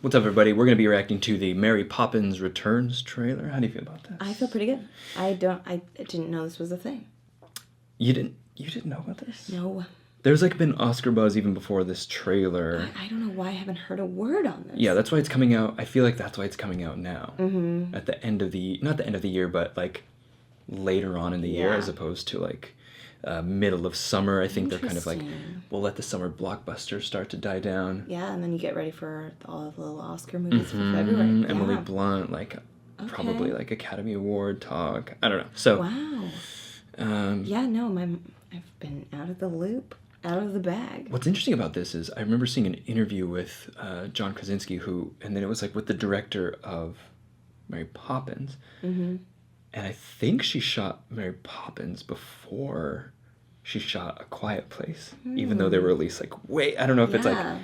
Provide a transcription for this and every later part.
What's up, everybody? We're going to be reacting to the Mary Poppins Returns trailer. How do you feel about this? I feel pretty good. I didn't know this was a thing. You didn't know about this? No. There's been Oscar buzz even before this trailer. I don't know why I haven't heard a word on this. Yeah, that's why it's coming out. I feel like that's why it's coming out now. Mm-hmm. At the end of the, not the end of the year, but later on in the year, as opposed to middle of summer. I think they're kind of we'll let the summer blockbusters start to die down. Yeah, and then you get ready for all of the little Oscar movies for February. Yeah. Emily Blunt, probably Academy Award talk. I don't know. So wow. I've been out of the loop, out of the bag. What's interesting about this is I remember seeing an interview with John Krasinski, and then it was with the director of Mary Poppins, and I think she shot Mary Poppins before she shot A Quiet Place, even though they were released I don't know if it's I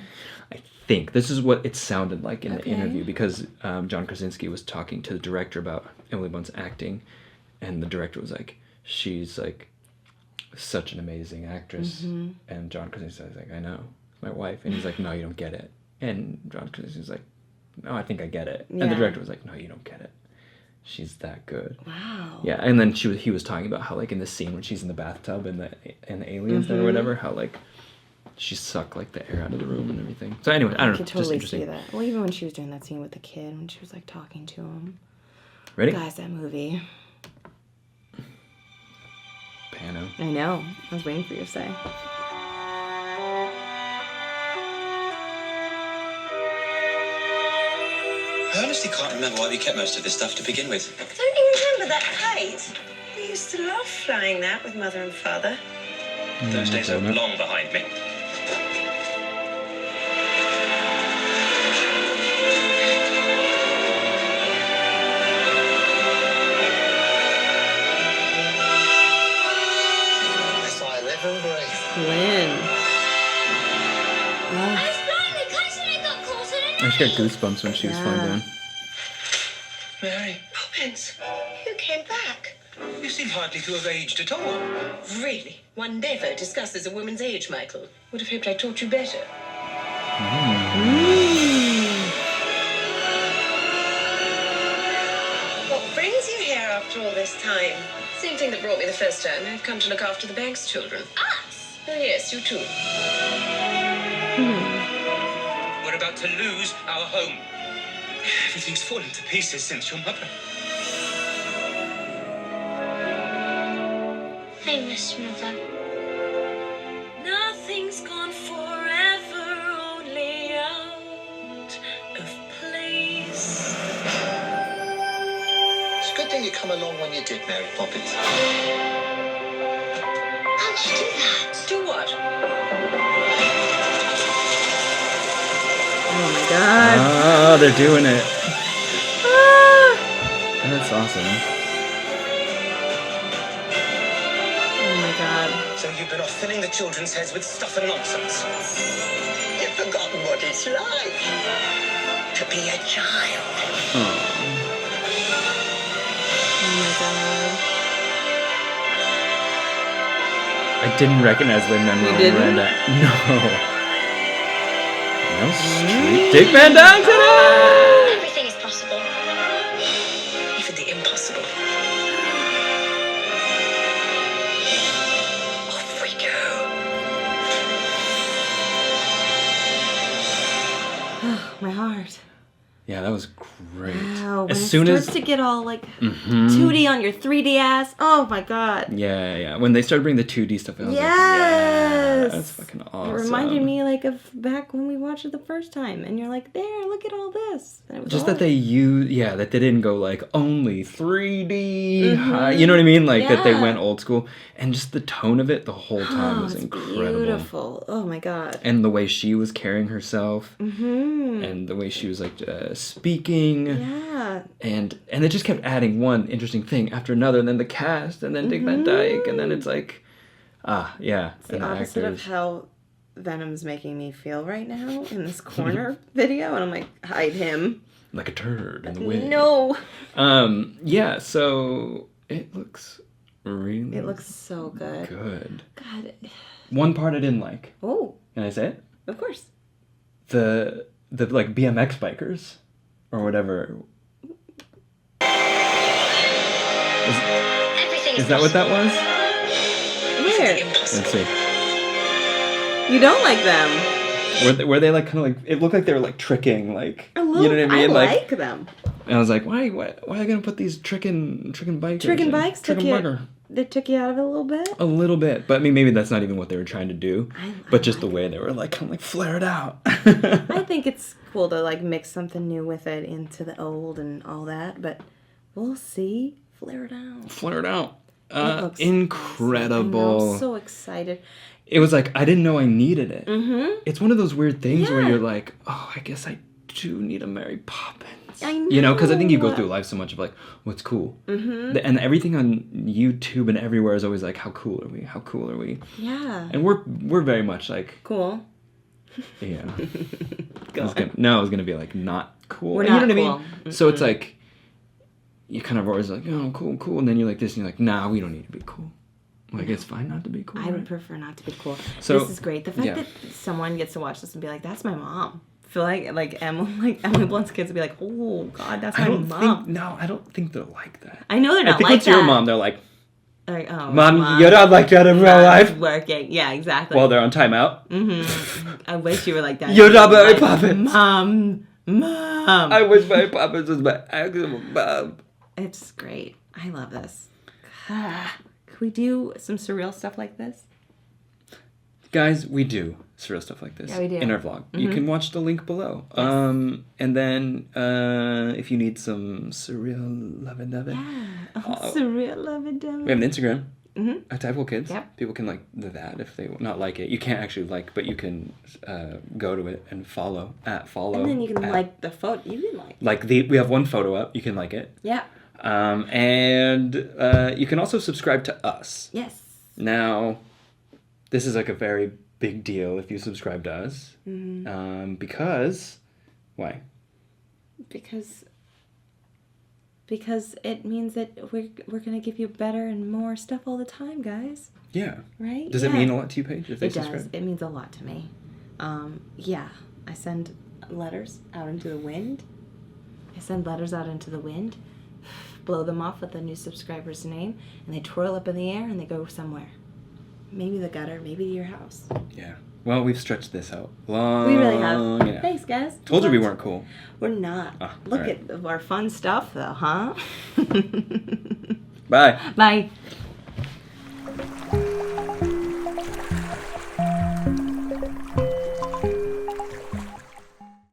think this is what it sounded like in the interview, because John Krasinski was talking to the director about Emily Blunt's acting, and the director was she's such an amazing actress, and John Krasinski was I know, it's my wife, and he's no, you don't get it, and John Krasinski was no, I think I get it, and the director was no, you don't get it. She's that good. Wow. Yeah, and then he was talking about how in the scene when she's in the bathtub and the aliens there or whatever, how she sucked the air out of the room and everything. So anyway, I don't know. I could totally just see that. Well, even when she was doing that scene with the kid, when she was talking to him. Ready? Guys, that movie. Pano. I know. I was waiting for you to say. I honestly can't remember why we kept most of this stuff to begin with. Don't you remember that kite? We used to love flying that with Mother and Father. Those days are long behind me. That's why I live and breathe. Lynn. I was flying the kite and I got caught in I just got goosebumps when she was flying down. Mary, Poppins, you came back. you seem hardly to have aged at all. Really? One never discusses a woman's age, Michael. Would have hoped I taught you better. What brings you here after all this time? Same thing that brought me the first time. I've come to look after the bank's children. us. Oh, yes, you too. We're about to lose our home. Everything's fallen to pieces since your mother. I miss Mother. Nothing's gone forever, only out of place. It's a good thing you come along when you did, Mary Poppins. How'd you do that? Do what? Oh my god. Oh, they're doing it. That's awesome. Oh my god. So you've been off filling the children's heads with stuff and nonsense. You've forgotten what it's like to be a child. Oh my god. I didn't recognize Lin-Manuel Miranda. No. No street. Dick Van Dyke today! Everything is possible. Even the impossible. Off we go. My heart. Yeah, that was great. Wow. When As it soon starts as to get all 2D on your 3D ass. Oh my god. yeah, when they started bringing the 2D stuff, I was Yes. yeah, that's fucking awesome. It reminded me of back when we watched it the first time, and you're there, look at all this. And it was Just all that they that they didn't go only 3D, high, you know what I mean? That they went old school, and just the tone of it the whole time was it's incredible. Beautiful. Oh my god. And the way she was carrying herself, and the way she was speaking, and it just kept adding one interesting thing after another, and then the cast, and then Dick Van Dyke, and then it's yeah. It's the opposite of how Venom's making me feel right now in this corner video, and I'm hide him. Like a turd in the wind. No. Yeah, so it looks really It looks so good. good. God. One part I didn't like. Oh. Can I say it? Of course. The the like BMX bikers or whatever. Everything Is that what that was? Where? Let's see. You don't like them. Were they like kind of like, it looked like they were like tricking, like, A little, you know what I mean? I like them. And I was like, why are they gonna put these tricking bikers? Tricking in? bikes took Trickin' you. biker. They took you out of it a little bit. A little bit, but I mean, maybe that's not even what they were trying to do. But just the like way they were like kind of like flared out. I think it's cool to like mix something new with it into the old and all that, but we'll see. Flare it out. Flared out. It looks Incredible. I'm so excited. It was like, I didn't know I needed it. Mm-hmm. It's one of those weird things where Yeah. you're like, oh, I guess I do need a Mary Poppins. I You know, because I think you go know. through life so much of like, what's cool? Mm-hmm. And everything on YouTube and everywhere is always like, how cool are we? How cool are we? Yeah. And we're very much like, Cool. yeah. Go on. I was gonna be like, not cool. We're And not you know what cool. I mean? So it's like, you kind of always like, oh, cool. And then you're like this, and you're like, nah, we don't need to be cool. Like, it's fine not to be cool. I would right? prefer not to be cool. So, this is great. The fact yeah. that someone gets to watch this and be like, "That's my mom." I feel like Emily Blunt's kids would be like, "Oh God, that's my mom." I don't think they're like that. I know they're I not think like it's that. your mom. They're like, Like, oh, Mom, you're not like that in real Mom's life. working. Yeah, exactly. While they're on timeout. Mm-hmm. I wish you were like that. You're not Mary Like, Poppins. Mom. I wish Mary Poppins was my actual mom. It's great. I love this. Could we do some surreal stuff like this? Guys, we do surreal stuff like this Yeah, we do. in our vlog. You can watch the link below. And then if you need some surreal lovin', Surreal love and we have an Instagram. Mm-hmm. At Typical Kids. Yep. People can like that if they not like it. You can't actually like, but you can go to it and follow @follow. And then you can like the photo. You can like. we have one photo up. You can like it. Yeah. And you can also subscribe to us. Yes. Now, this is like a very big deal if you subscribe to us. Mm-hmm. Because, why? Because it means that we're gonna give you better and more stuff all the time, guys. Yeah. Right? Does it Yeah. mean a lot to you, Paige, if they It subscribe? does. It means a lot to me. Yeah. I send letters out into the wind. Blow them off with a new subscriber's name, and they twirl up in the air and they go somewhere. Maybe the gutter, maybe to your house. Yeah. Well, we've stretched this out long. We really have. enough. Thanks, guys. Told you we weren't cool. We're not. Ah, Look all right. at our fun stuff, though, huh? Bye. Bye.